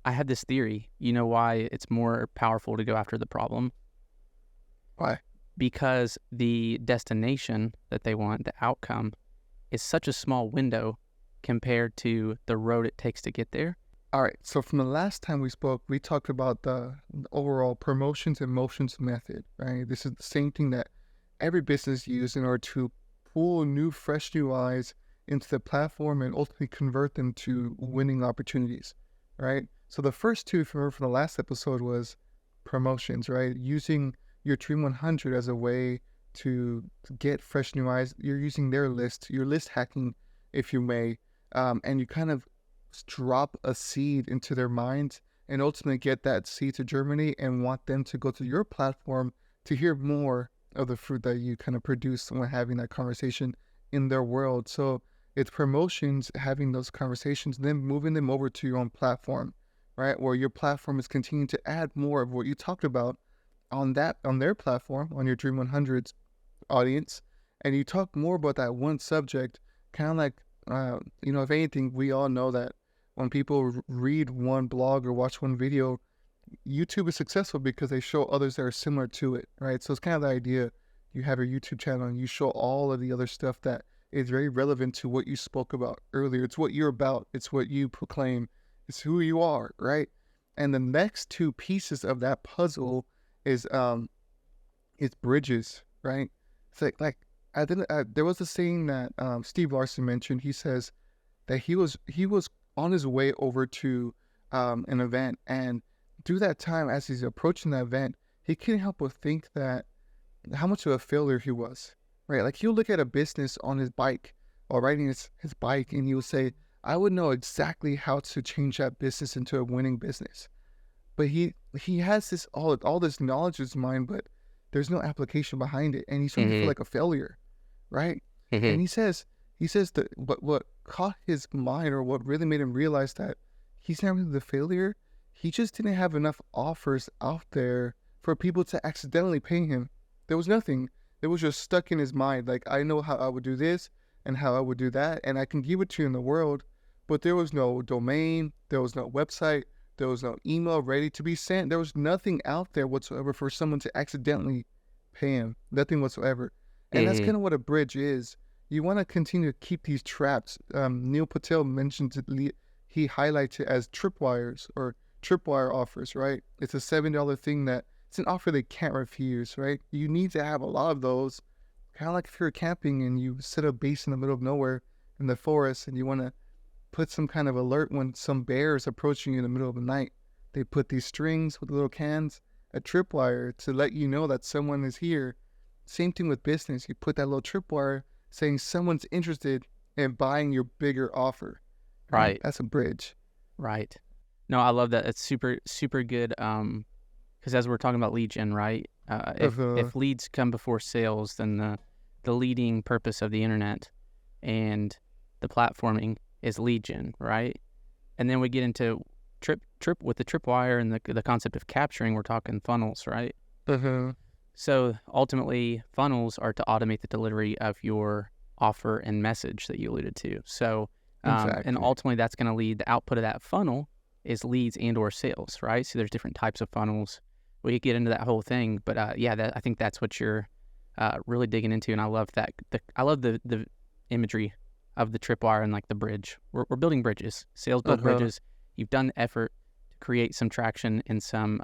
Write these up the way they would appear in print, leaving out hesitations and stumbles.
I have this theory. You know why it's more powerful to go after the problem? Why? Because the destination that they want, the outcome, is such a small window compared to the road it takes to get there. All right. So from the last time we spoke, we talked about the overall promotions and motions method, right? This is the same thing that every business uses in order to pull fresh new eyes into the platform and ultimately convert them to winning opportunities, right? So the first two, if you remember from the last episode, was promotions, right? Using your Dream 100 as a way to get fresh new eyes. You're using their list, your list hacking, if you may, and you kind of drop a seed into their minds and ultimately get that seed to germinate and want them to go to your platform to hear more of the fruit that you kind of produce when having that conversation in their world. So it's promotions, having those conversations, then moving them over to your own platform, right? Where your platform is continuing to add more of what you talked about on their platform, on your Dream 100's audience, and you talk more about that one subject, kind of like, if anything, we all know that when people read one blog or watch one video, YouTube is successful because they show others that are similar to it, right? So it's kind of the idea. You have your YouTube channel and you show all of the other stuff that is very relevant to what you spoke about earlier. It's what you're about. It's what you proclaim. It's who you are, right? And the next two pieces of that puzzle is bridges, right? It's like there was a saying that Steve Larson mentioned. He says that he was on his way over to an event, and through that time, as he's approaching that event, he couldn't help but think that how much of a failure he was, right? Like he'll look at a business on his bike or riding his bike, and he will say, I would know exactly how to change that business into a winning business. But he has this all this knowledge in his mind, but there's no application behind it, and he's starting to feel like a failure, right? And he says that what caught his mind, or what really made him realize that he's not really the failure, he just didn't have enough offers out there for people to accidentally pay him. There was nothing. It was just stuck in his mind. Like, I know how I would do this and how I would do that, and I can give it to you in the world, but there was no domain, there was no website, there was no email ready to be sent. There was nothing out there whatsoever for someone to accidentally pay him. Nothing whatsoever. And that's kind of what a bridge is. You want to continue to keep these traps. Neil Patel mentioned it. He highlights it as tripwires or tripwire offers, right? It's a $7 thing that it's an offer they can't refuse, right? You need to have a lot of those. Kind of like if you're camping and you set a base in the middle of nowhere in the forest and you want to put some kind of alert when some bear is approaching you in the middle of the night. They put these strings with little cans, a tripwire to let you know that someone is here. Same thing with business. You put that little tripwire saying someone's interested in buying your bigger offer. Right. That's a bridge. Right. No, I love that. It's super, super good. Because as we're talking about lead gen, right? If leads come before sales, then the leading purpose of the internet and the platforming is lead gen, right? And then we get into trip with the tripwire and the concept of capturing. We're talking funnels, right? So ultimately, funnels are to automate the delivery of your offer and message that you alluded to. So, exactly. And ultimately, that's going to lead, the output of that funnel is leads and or sales, right? So there's different types of funnels. We could get into that whole thing, but I think that's what you're really digging into, and I love that. I love the imagery of the tripwire and like the bridge. We're building bridges. Sales build bridges. You've done the effort to create some traction and some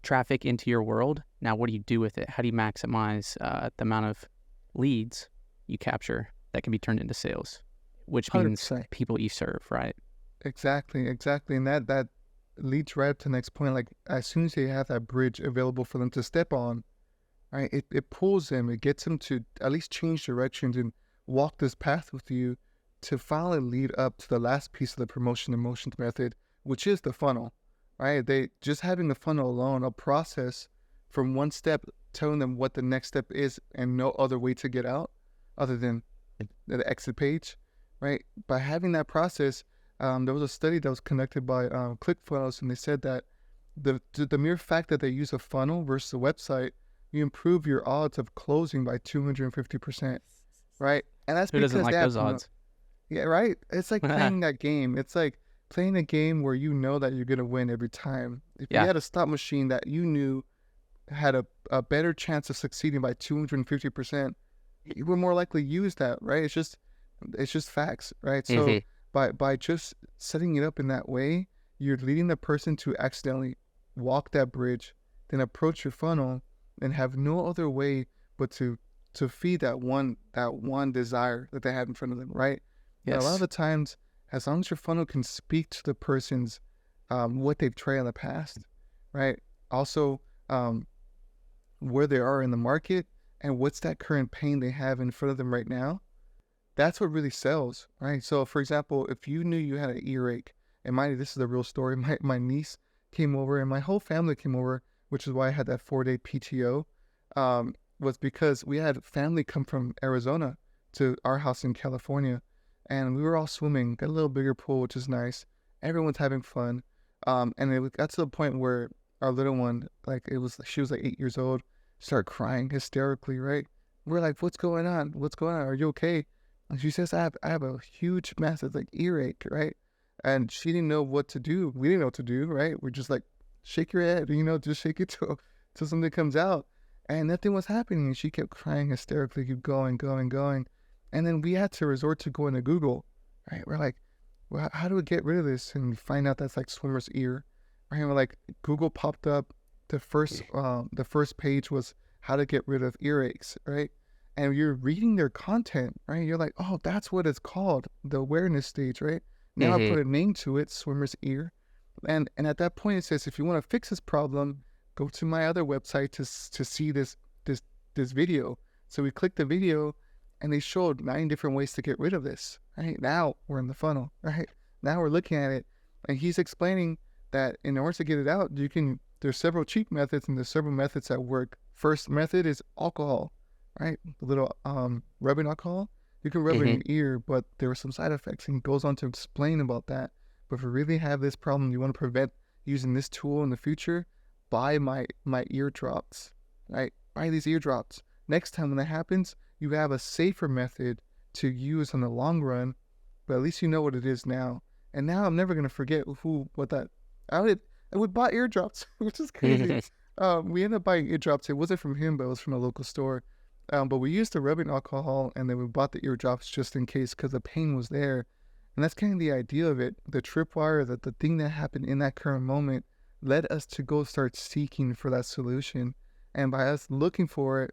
traffic into your world. Now, what do you do with it? How do you maximize the amount of leads you capture that can be turned into sales, which means 100%. people you serve, right? Exactly. And that leads right up to the next point. Like, as soon as they have that bridge available for them to step on, right, it pulls them, it gets them to at least change directions and walk this path with you to finally lead up to the last piece of the promotion and motions method, which is the funnel, right? They just having the funnel alone, a process from one step, telling them what the next step is and no other way to get out other than the exit page, right? By having that process, there was a study that was conducted by ClickFunnels, and they said that the mere fact that they use a funnel versus a website, you improve your odds of closing by 250%, right? And that's Who because doesn't like those odds? yeah, right? It's like playing that game. It's like playing a game where you know that you're gonna win every time. If you Yeah. had a slot machine that you knew had a better chance of succeeding by 250%, you would more likely use that, right? It's just facts, right? So Hmm. by just setting it up in that way, you're leading the person to accidentally walk that bridge, then approach your funnel, and have no other way but to feed that one desire that they have in front of them, right? And a lot of Yes. the times, as long as your funnel can speak to the person's what they've tried in the past, right? Also, um, where they are in the market and what's that current pain they have in front of them right now, that's what really sells, right? So, for example, if you knew you had an earache, and this is a real story. My niece came over, and my whole family came over, which is why I had that 4-day PTO. Was because we had family come from Arizona to our house in California, and we were all swimming. Got a little bigger pool, which is nice. Everyone's having fun, and it got to the point where our little one, she was like 8 years old, started crying hysterically. Right? We're like, "What's going on? What's going on? Are you okay?" And she says, I have a huge, massive like earache, right? And she didn't know what to do. We didn't know what to do, right? We're just like, shake your head, just shake it till something comes out. And nothing was happening. And she kept crying hysterically, keep going, going, going. And then we had to resort to going to Google, right? We're like, well, how do we get rid of this? And we find out that's like swimmer's ear, right? And we're like, Google popped up. The first page was how to get rid of earaches, right? And you're reading their content, right? You're like, oh, that's what it's called, the awareness stage, right? Now I Hmm. put a name to it, swimmer's ear. And at that point it says, if you want to fix this problem, go to my other website to see this video. So we clicked the video and they showed 9 different ways to get rid of this. Right? Now we're in the funnel, right? Now we're looking at it and he's explaining that in order to get it out, there's several cheap methods and there's several methods that work. First method is alcohol, right? The little rubbing alcohol. You can rub it in Hmm. your ear, but there are some side effects, and he goes on to explain about that. But if you really have this problem, you want to prevent using this tool in the future, buy my eardrops, right? Buy these eardrops. Next time when that happens, you have a safer method to use in the long run, but at least you know what it is now. And now I'm never gonna forget what that. I would I would buy eardrops, which is crazy. We ended up buying eardrops. It wasn't from him, but it was from a local store. But we used the rubbing alcohol, and then we bought the eardrops just in case because the pain was there. And that's kind of the idea of it. The tripwire, that the thing that happened in that current moment led us to go start seeking for that solution. And by us looking for it,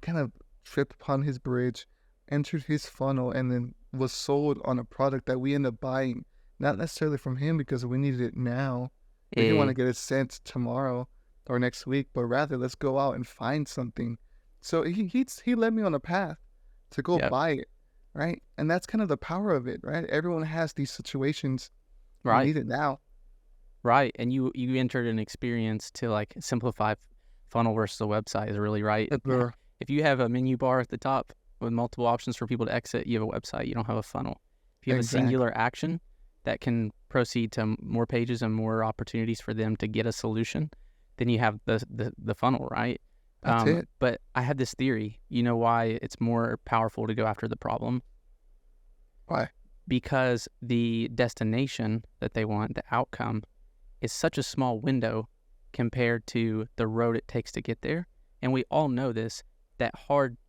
kind of tripped upon his bridge, entered his funnel, and then was sold on a product that we ended up buying. Not necessarily from him because we needed it now. We didn't want to get it sent tomorrow or next week, but rather let's go out and find something. So he led me on a path to go Yep. buy it, right? And that's kind of the power of it, right? Everyone has these situations. You Right. need it now. Right. And you entered an experience to like simplify funnel versus a website is really right. Sure. If you have a menu bar at the top with multiple options for people to exit, you have a website. You don't have a funnel. If you have a Exactly. singular action that can proceed to more pages and more opportunities for them to get a solution, then you have the funnel, right? That's it. But I had this theory. You know why it's more powerful to go after the problem? Why? Because the destination that they want, the outcome, is such a small window compared to the road it takes to get there. And we all know this, that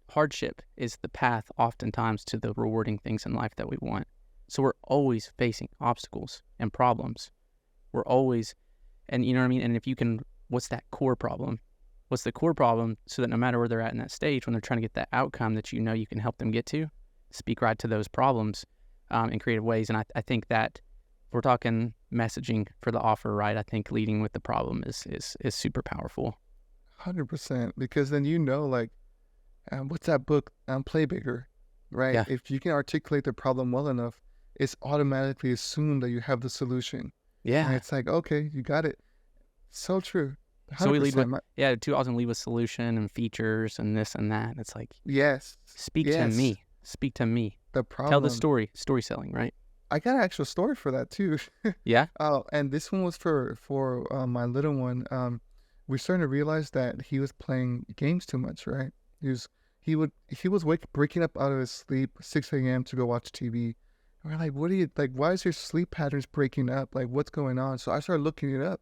hardship is the path oftentimes to the rewarding things in life that we want. So we're always facing obstacles and problems. We're always, and you know what I mean? And if you can, what's that core problem? What's the core problem so that no matter where they're at in that stage, when they're trying to get that outcome that you know you can help them get to, speak right to those problems in creative ways. And I think that if we're talking messaging for the offer, right? I think leading with the problem is super powerful. 100%. Because then like, what's that book? Play Bigger, right? Yeah. If you can articulate the problem well enough, it's automatically assumed that you have the solution. And Yeah. it's like, okay, you got it. So true. So we lead with, 100%. too often lead with solution and features and this and that. And it's like, Yes. speak to Yes. me. Speak to me. The Tell the problem. story selling, right? I got an actual story for that too. Yeah. Oh, and this one was for my little one. We're starting to realize that he was playing games too much, right? He was breaking up out of his sleep 6 a.m. to go watch TV. we're like, what are you, like, why is your sleep patterns breaking up? Like, what's going on? So I started looking it up,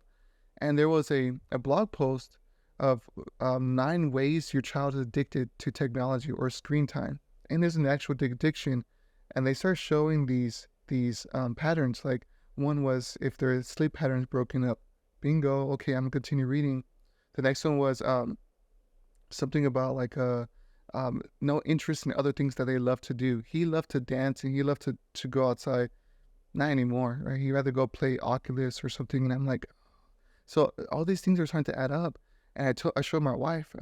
and there was a blog post of 9 ways your child is addicted to technology or screen time. And there's an actual addiction. And they start showing these patterns. Like, one was if their sleep patterns broken up. Bingo. Okay, I'm gonna continue reading. The next one was something about like no interest in other things that they love to do. He loved to dance and he loved to go outside. Not anymore, right? He'd rather go play Oculus or something. And I'm like, so all these things are starting to add up. And I showed my wife.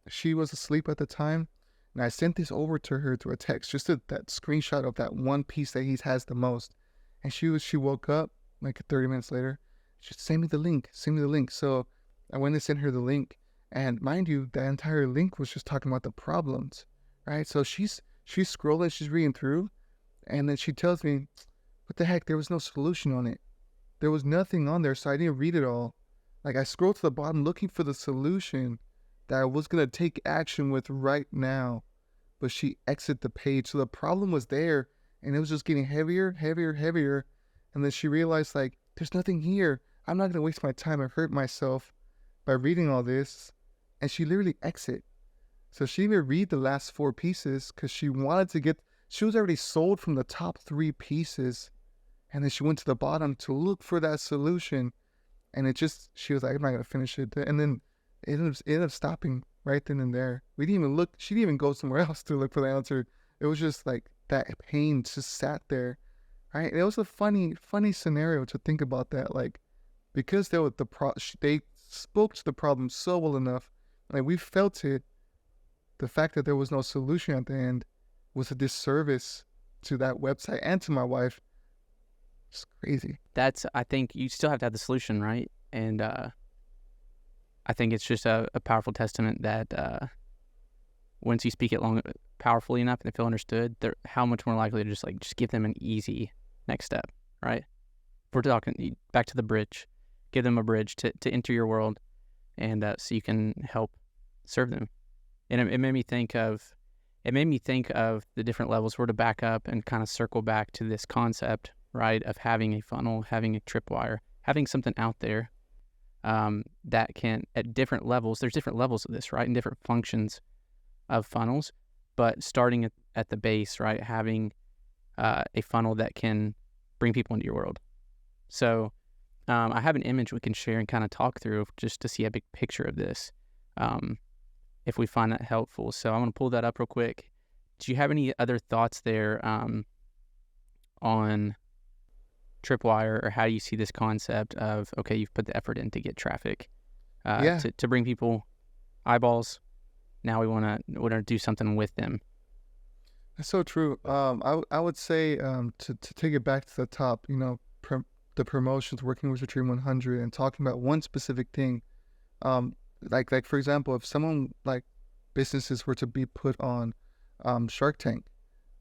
She was asleep at the time, and I sent this over to her through a text, just that screenshot of that one piece that he has the most. And she woke up like 30 minutes later. She said, send me the link. Send me the link. So I went and sent her the link. And mind you, the entire link was just talking about the problems, right? So she's scrolling, she's reading through, and then she tells me, what the heck? There was no solution on it. There was nothing on there, so I didn't read it all. Like, I scrolled to the bottom looking for the solution that I was going to take action with right now, but she exited the page. So the problem was there, and it was just getting heavier, heavier, heavier. And then she realized, like, there's nothing here. I'm not going to waste my time and hurt myself by reading all this. And she literally exited. So she didn't even read the last 4 pieces because she wanted to get, she was already sold from the top 3 pieces. And then she went to the bottom to look for that solution. And she was like, I'm not going to finish it. And then it ended up stopping right then and there. We didn't even look, she didn't even go somewhere else to look for the answer. It was just like that pain just sat there, right? And it was a funny scenario to think about that. Like, because they spoke to the problem so well enough, like we felt it, the fact that there was no solution at the end was a disservice to that website and to my wife. It's crazy. I think you still have to have the solution, right? And I think it's just a powerful testament that once you speak it powerfully enough and they feel understood, they're how much more likely to just give them an easy next step, right? If we're talking back to the bridge, give them a bridge to enter your world, and so you can help serve them. And it made me think of the different levels. We're to back up and kind of circle back to this concept, right, of having a funnel, having a tripwire, having something out there that can, at different levels, there's different levels of this, right, and different functions of funnels, but starting at the base, right, having a funnel that can bring people into your world. So I have an image we can share and kind of talk through just to see a big picture of this, if we find that helpful. So I'm going to pull that up real quick. Do you have any other thoughts there on tripwire, or how do you see this concept of, okay, you've put the effort in to get traffic, to bring people eyeballs. Now we want to do something with them. That's so true. I would say to take it back to the top, the promotions, working with your Dream 100 and talking about one specific thing. Like for example, if someone like businesses were to be put on Shark Tank,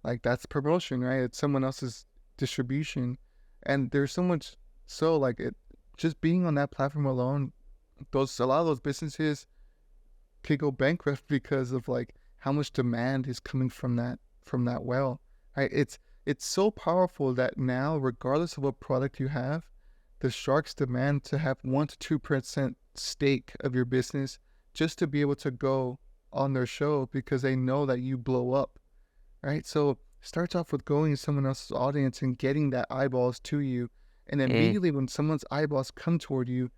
like that's promotion, right? It's someone else's distribution. And there's so much, so like it just being on that platform alone, a lot of those businesses could go bankrupt because of like how much demand is coming from that well, right? It's so powerful that now, regardless of what product you have, the sharks demand to have 1% to 2% stake of your business just to be able to go on their show because they know that you blow up, right? So starts off with going to someone else's audience and getting that eyeballs to you. And immediately when someone's eyeballs come toward you,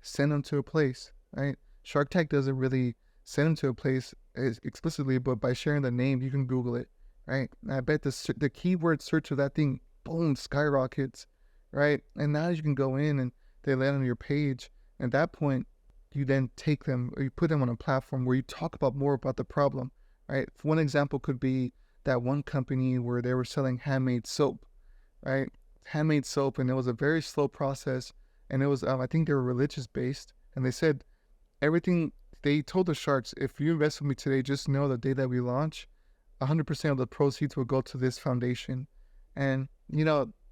send them to a place, right? Shark Tank doesn't really send them to a place explicitly, but by sharing the name, you can Google it, right? And I bet the keyword search of that thing, boom, skyrockets, right? And now you can go in and they land on your page. At that point, you then take them, or you put them on a platform where you talk about more about the problem, right? One example could be that one company where they were selling handmade soap, right? Handmade soap, and it was a very slow process, and it was, I think they were religious based, and they said they told the sharks, if you invest with me today, just know the day that we launch, 100% of the proceeds will go to this foundation. And,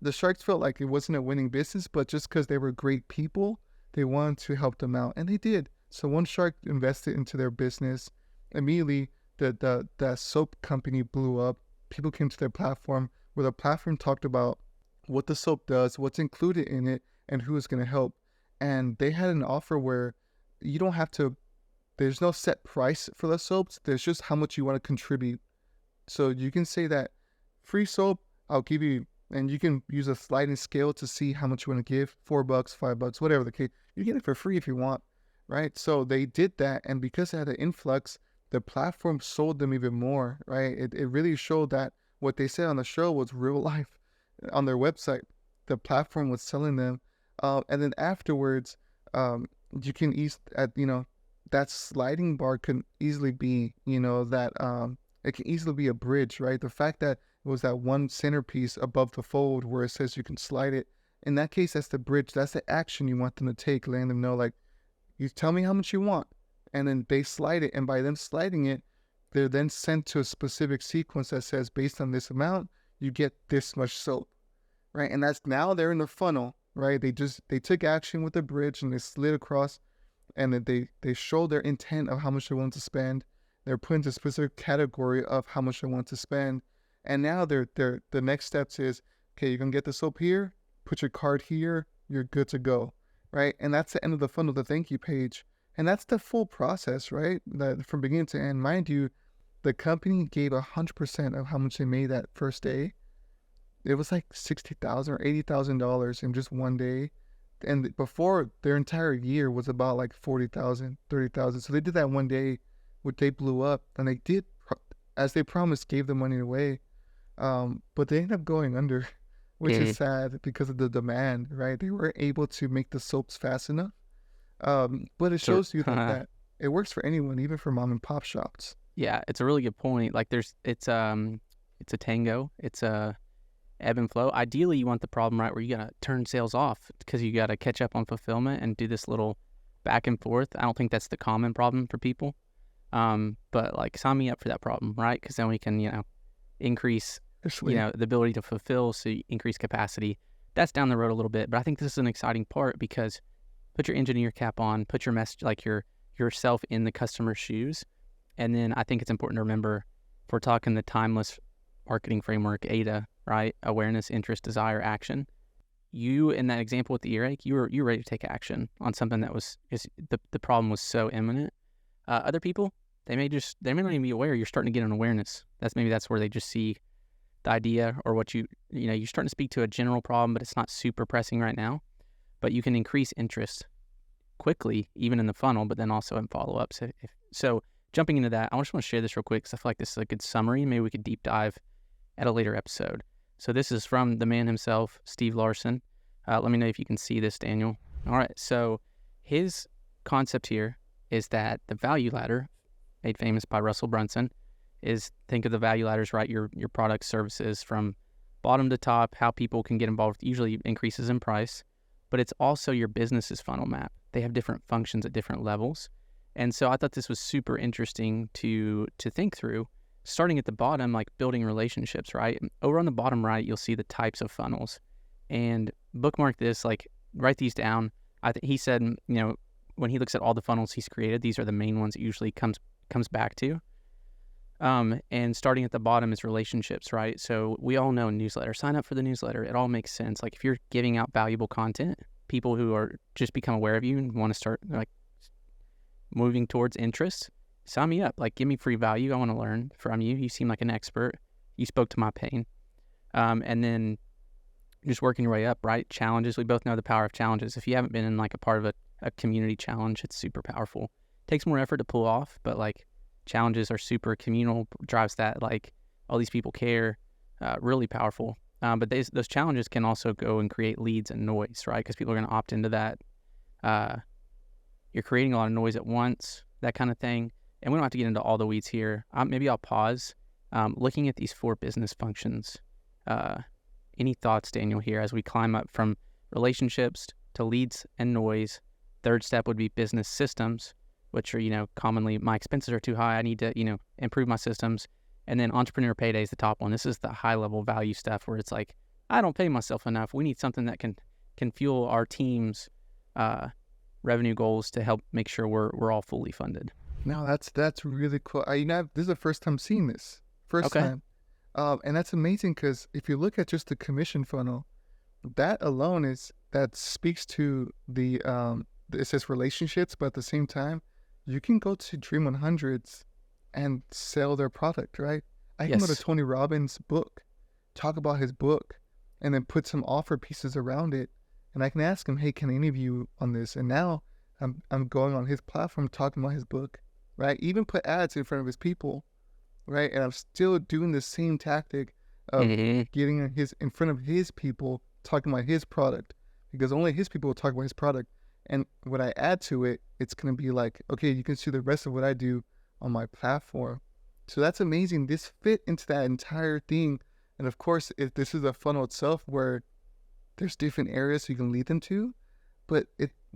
the sharks felt like it wasn't a winning business, but just because they were great people, they wanted to help them out, and they did. So one shark invested into their business. Immediately, the soap company blew up. People came to their platform, where the platform talked about what the soap does, what's included in it, and who is going to help. And they had an offer where you don't have to, there's no set price for the soaps. There's just how much you want to contribute. So you can say that free soap, I'll give you, and you can use a sliding scale to see how much you want to give, $4, $5, whatever the case. You get it for free if you want, right? So they did that. And because they had an influx, the platform sold them even more, right? It really showed that what they said on the show was real life. On their website, the platform was selling them. And then afterwards, you can that sliding bar can easily be, it can easily be a bridge, right? The fact that it was that one centerpiece above the fold where it says you can slide it. In that case, that's the bridge. That's the action you want them to take, letting them know, like, you tell me how much you want. And then they slide it. And by them sliding it, they're then sent to a specific sequence that says, based on this amount, you get this much soap, right? And that's now they're in the funnel, right? They took action with the bridge and they slid across, and then they show their intent of how much they want to spend. They're put into a specific category of how much they want to spend. And now the next steps is, okay, you're going to get the soap here, put your card here, you're good to go, right? And that's the end of the funnel, the thank you page. And that's the full process, right? That from beginning to end. Mind you, the company gave 100% of how much they made that first day. It was like $60,000 or $80,000 in just one day. And before, their entire year was about like 40,000, 30,000. So they did that one day, which they blew up. And they did, as they promised, gave the money away. But they ended up going under, which is sad because of the demand, right? They weren't able to make the soaps fast enough. But it shows you that it works for anyone, even for mom and pop shops. Yeah, it's a really good point. Like it's a tango. It's a ebb and flow. Ideally, you want the problem right where you gotta turn sales off because you gotta catch up on fulfillment and do this little back and forth. I don't think that's the common problem for people. But like sign me up for that problem, right? Because then we can, increase, the ability to fulfill, so you increase capacity. That's down the road a little bit, but I think this is an exciting part because put your engineer cap on, put your message, like yourself in the customer's shoes. And then I think it's important to remember, if we're talking the timeless marketing framework, AIDA, right? Awareness, interest, desire, action. You, in that example with the earache, you were ready to take action on something that was, the problem was so imminent. Other people, they may not even be aware you're starting to get an awareness. That's where they just see the idea or what you're starting to speak to a general problem, but it's not super pressing right now. But you can increase interest quickly, even in the funnel, but then also in follow-ups. So jumping into that, I just want to share this real quick because I feel like this is a good summary. Maybe we could deep dive at a later episode. So this is from the man himself, Steve Larson. Let me know if you can see this, Daniel. All right, so his concept here is that the value ladder, made famous by Russell Brunson, is, think of the value ladders, right? Your product, services from bottom to top, how people can get involved, usually increases in price. But it's also your business's funnel map. They have different functions at different levels. And so I thought this was super interesting to think through, starting at the bottom, like building relationships, right? Over on the bottom right, you'll see the types of funnels. And bookmark this, like write these down. He said, when he looks at all the funnels he's created, these are the main ones it usually comes back to. And starting at the bottom is relationships, right? So we all know newsletter, sign up for the newsletter. It all makes sense. Like if you're giving out valuable content, people who are just become aware of you and want to start like moving towards interest, sign me up. Like give me free value. I want to learn from you. You seem like an expert. You spoke to my pain. And then just working your way up, right? Challenges. We both know the power of challenges. If you haven't been in like a part of a community challenge, it's super powerful. Takes more effort to pull off, but like challenges are super communal, drives that, like all these people care, really powerful. But those challenges can also go and create leads and noise, right? Because people are going to opt into that. You're creating a lot of noise at once, that kind of thing. And we don't have to get into all the weeds here. Maybe I'll pause. Looking at these 4 business functions, any thoughts, Daniel, here as we climb up from relationships to leads and noise? Third step would be business systems, which are, commonly my expenses are too high. I need to, improve my systems. And then entrepreneur payday is the top one. This is the high level value stuff where it's like, I don't pay myself enough. We need something that can fuel our team's revenue goals to help make sure we're all fully funded. No, that's really cool. This is the first time seeing this. First time. And that's amazing because if you look at just the commission funnel, that alone that speaks to it says relationships, but at the same time, you can go to Dream 100s and sell their product, right? I can go to Yes. Tony Robbins' book, talk about his book, and then put some offer pieces around it. And I can ask him, hey, can I interview you on this? And now I'm going on his platform talking about his book, right? Even put ads in front of his people, right? And I'm still doing the same tactic of Hmm. getting in front of his people, talking about his product, because only his people will talk about his product. And when I add to it, it's going to be like, okay, you can see the rest of what I do on my platform. So that's amazing. This fit into that entire thing. And of course, if this is a funnel itself where there's different areas you can lead them to, but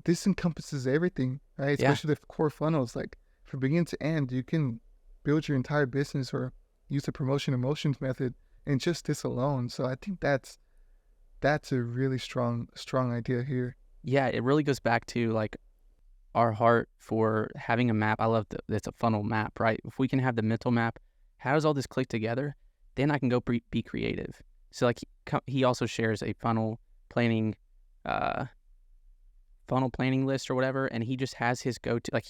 this encompasses everything, right? Yeah. Especially the core funnels. Like from beginning to end, you can build your entire business or use the promotion emotions method and just this alone. So I think that's a really strong idea here. Yeah, it really goes back to like our heart for having a map. I love that it's a funnel map, right? If we can have the mental map, how does all this click together? Then I can go be creative. So like he also shares a uh, funnel planning list or whatever, and he just has his go-to, like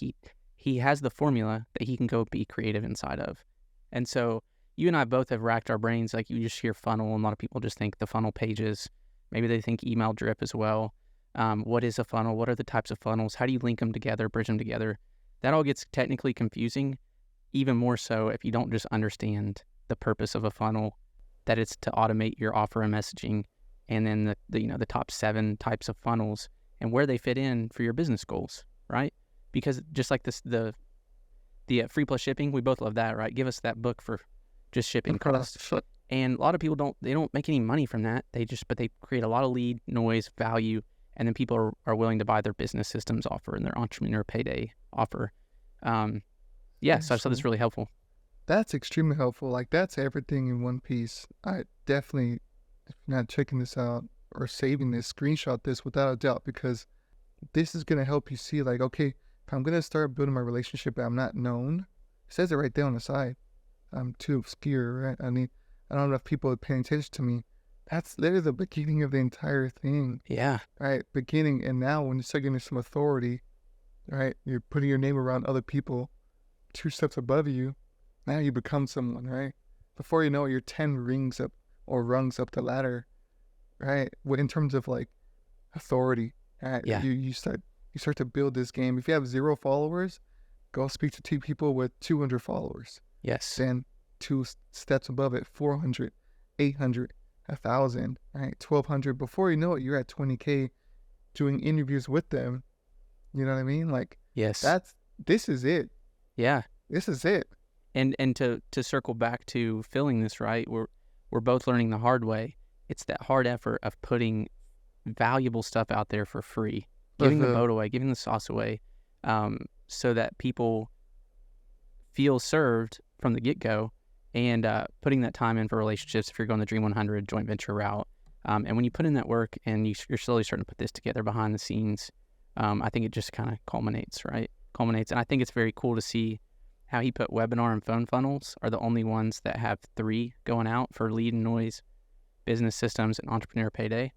he has the formula that he can go be creative inside of. And so you and I both have racked our brains. Like you just hear funnel, and a lot of people just think the funnel pages. Maybe they think email drip as well. What is a funnel? What are the types of funnels? How do you link them together, bridge them together? That all gets technically confusing, even more so if you don't just understand the purpose of a funnel, that it's to automate your offer and messaging, and then the top 7 types of funnels and where they fit in for your business goals, right? Because just like the free plus shipping, we both love that, right? Give us that book for just shipping costs. And a lot of people don't make any money from that. But they create a lot of lead, noise, value, and then people are willing to buy their business systems offer and their entrepreneur payday offer. Yeah, so I thought that's really helpful. That's extremely helpful. Like that's everything in one piece. I definitely, if you're not checking this out or saving this, screenshot this without a doubt, because this is going to help you see like, okay, if I'm going to start building my relationship and I'm not known, it says it right there on the side. I'm too obscure, right? I mean, I don't know if people are paying attention to me. That's literally the beginning of the entire thing. Yeah. Right? Beginning. And now when you start getting some authority, right? You're putting your name around other people 2 steps above you. Now you become someone, right? Before you know it, you're 10 rings up or rungs up the ladder, right? In terms of like authority, right? Yeah. You start to build this game. If you have 0 followers, go speak to 2 people with 200 followers. Yes. Then 2 steps above it, 400, 800, 1,000, right? 1,200. Before you know it, you're at 20K doing interviews with them. You know what I mean? Like, Yes. this is it. Yeah. This is it. And to circle back to filling this, right? We're both learning the hard way. It's that hard effort of putting valuable stuff out there for free, giving the boat away, giving the sauce away, so that people feel served from the get-go, and putting that time in for relationships if you're going the Dream 100 joint venture route. And when you put in that work and you're slowly starting to put this together behind the scenes, I think it just kind of culminates. And I think it's very cool to see how he put webinar and phone funnels are the only ones that have 3 going out for lead and noise, business systems, and entrepreneur payday.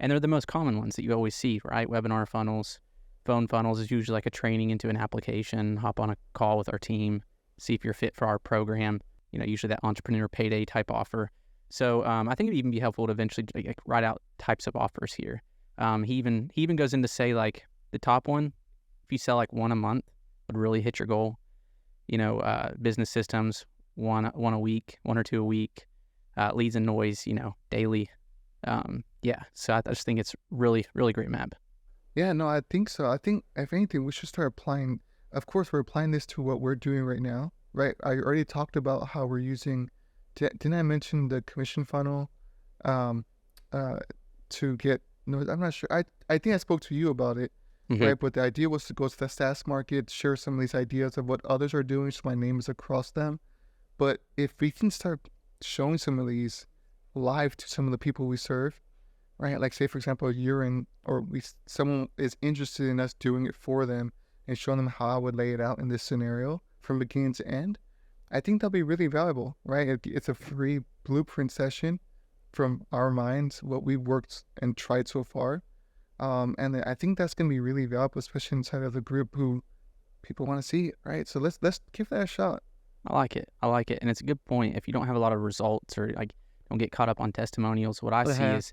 And they're the most common ones that you always see, right? Webinar funnels. Phone funnels is usually like a training into an application, hop on a call with our team, see if you're fit for our program, usually that entrepreneur payday type offer. So I think it'd even be helpful to eventually like write out types of offers here. He even goes in to say like the top one, if you sell like 1 a month, would really hit your goal. Business systems, one a week, 1 or 2 a week, leads and noise, daily. Yeah, so I just think it's really, really great map. Yeah, no, I think so. I think if anything, we should start applying. Of course, we're applying this to what we're doing right now, right? I already talked about how we're using. Didn't I mention the commission funnel, um, to get? No, I'm not sure. I think I spoke to you about it, right? But the idea was to go to the SaaS market, share some of these ideas of what others are doing, so my name is across them. But if we can start showing some of these live to some of the people we serve, right? Like say, for example, someone is interested in us doing it for them and showing them how I would lay it out in this scenario from beginning to end, I think that'll be really valuable, right? It's a free blueprint session from our minds, what we've worked and tried so far. And I think that's going to be really valuable, especially inside of the group who people want to see it, right? So let's give that a shot. I like it. And it's a good point. If you don't have a lot of results or like don't get caught up on testimonials, what I see is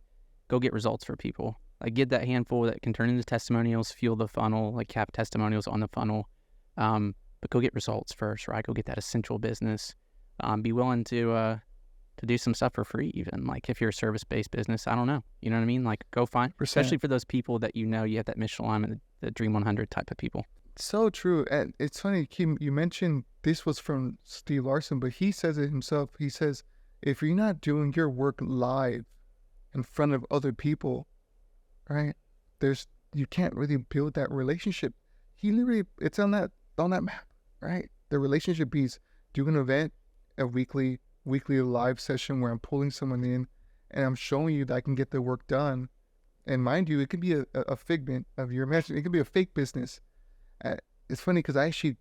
go get results for people. Like get that handful that can turn into testimonials, fuel the funnel, like have testimonials on the funnel. But go get results first, right? Go get that essential business. Be willing to do some stuff for free even. Like if you're a service-based business, I don't know. You know what I mean? Like go find, especially for those people that you know you have that mission alignment, the Dream 100 type of people. So true. And it's funny, Kim, you mentioned this was from Steve Larson, but he says it himself. He says, if you're not doing your work live in front of other people, right, you can't really build that relationship. He literally, it's on that map, right? The relationship piece, do an event, a weekly live session where I'm pulling someone in and I'm showing you that I can get the work done. And mind you, it could be a figment of your imagination. It could be a fake business. It's funny because I actually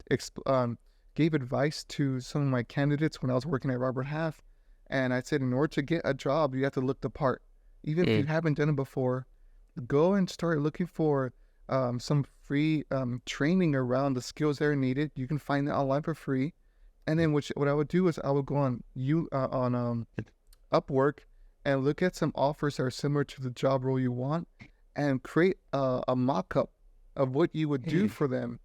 gave advice to some of my candidates when I was working at Robert Half. And I said, in order to get a job, you have to look the part. Even if you haven't done it before, go and start looking for some free training around the skills that are needed. You can find that online for free. And then what I would do is I would go on Upwork and look at some offers that are similar to the job role you want and create a mock-up of what you would do for them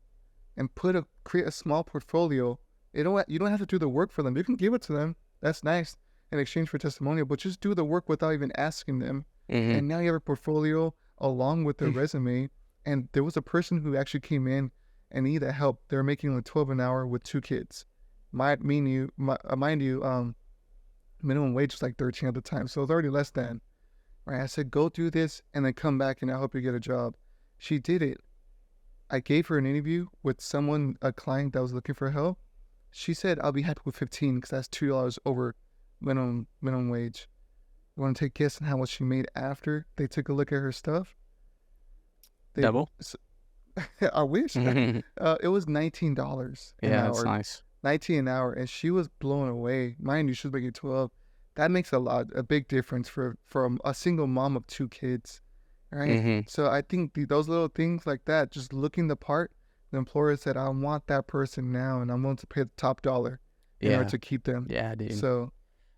and create a small portfolio. You don't have to do the work for them. You can give it to them. That's nice in exchange for testimonial, but just do the work without even asking them. And now you have a portfolio along with their resume. And there was a person who actually came in and needed help. They were making like $12 an hour with 2 kids. Mind you, minimum wage was like 13 at the time, so it was already less than. Right? I said, go do this and then come back and I'll help you get a job. She did it. I gave her an interview with a client that was looking for help. She said, I'll be happy with 15 because that's $2 over minimum wage. You want to take a guess on how much she made after they took a look at her stuff? Double? I wish. It was $19 an hour. Yeah, that's nice. 19 an hour, and she was blown away. Mind you, she was making 12. That makes a big difference from a single mom of 2 kids, right? So I think those little things like that, just looking the part, the employer said, I want that person now, and I'm willing to pay the top dollar in order to keep them. Yeah, dude. So,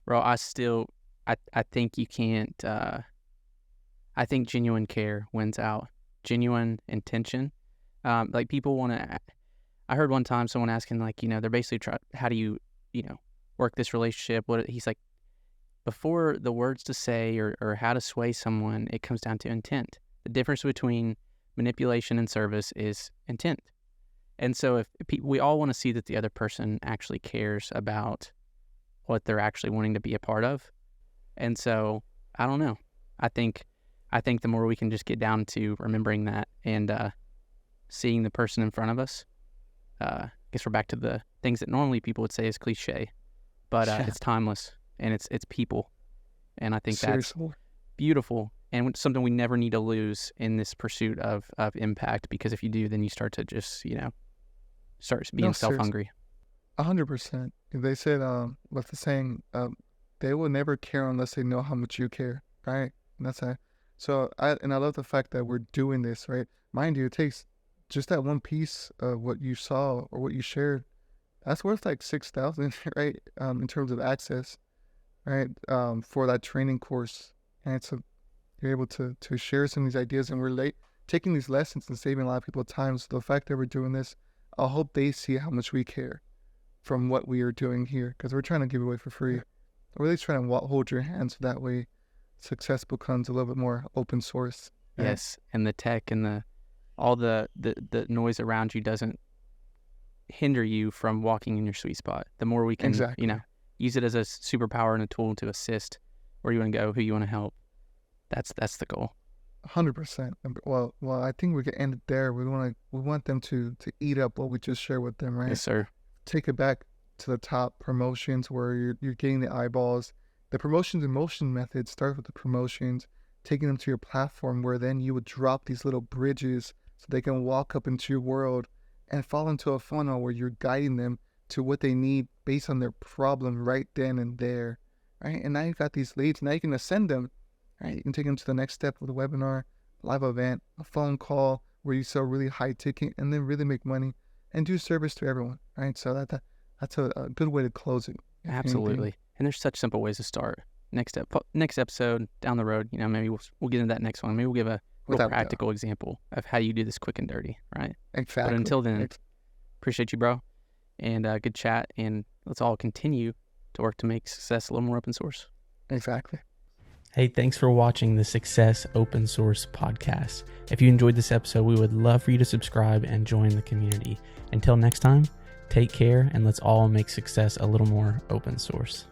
bro, I think you can't, I think genuine care wins out. Genuine intention. Like people want to, I heard one time someone asking like, they're basically how do you, work this relationship? He's like, before the words to say or how to sway someone, it comes down to intent. The difference between manipulation and service is intent. And so if we all want to see that the other person actually cares about what they're actually wanting to be a part of. And so I don't know. I think the more we can just get down to remembering that and seeing the person in front of us, I guess we're back to the things that normally people would say is cliche, but it's timeless and it's people. And I think that's beautiful and something we never need to lose in this pursuit of impact, because if you do, then you start to just, start being self-hungry. 100%. They said, what's the saying? They will never care unless they know how much you care, right? And that's it. So I love the fact that we're doing this, right? Mind you, it takes just that one piece of what you saw or what you shared. That's worth like $6,000, right? In terms of access, right? For that training course. And so you're able to share some of these ideas and relate, taking these lessons and saving a lot of people time. So the fact that we're doing this, I hope they see how much we care from what we are doing here, because we're trying to give it away for free. We're really trying to hold your hand so that way success becomes a little bit more open source. Right? Yes, and the tech and all the noise around you doesn't hinder you from walking in your sweet spot. The more we can, use it as a superpower and a tool to assist where you want to go, who you want to help. That's the goal. 100%. Well, I think we can end it there. We want them to eat up what we just shared with them, right? Yes, sir. Take it back to the top. Promotions, where you're getting the eyeballs. The promotions and motion method starts with the promotions, taking them to your platform, where then you would drop these little bridges so they can walk up into your world and fall into a funnel where you're guiding them to what they need based on their problem right then and there, right? And now you've got these leads. Now you can ascend them, right? You can take them to the next step of the webinar, live event, a phone call where you sell really high ticket and then really make money and do service to everyone, right? So that's a good way to close it. Absolutely. And there's such simple ways to start. Next episode down the road, maybe we'll get into that next one. Maybe we'll give a real practical example of how you do this quick and dirty, right? Exactly. But until then, appreciate you, bro. And good chat. And let's all continue to work to make success a little more open source. Exactly. Hey, thanks for watching the Success Open Source Podcast. If you enjoyed this episode, we would love for you to subscribe and join the community. Until next time, take care, and let's all make success a little more open source.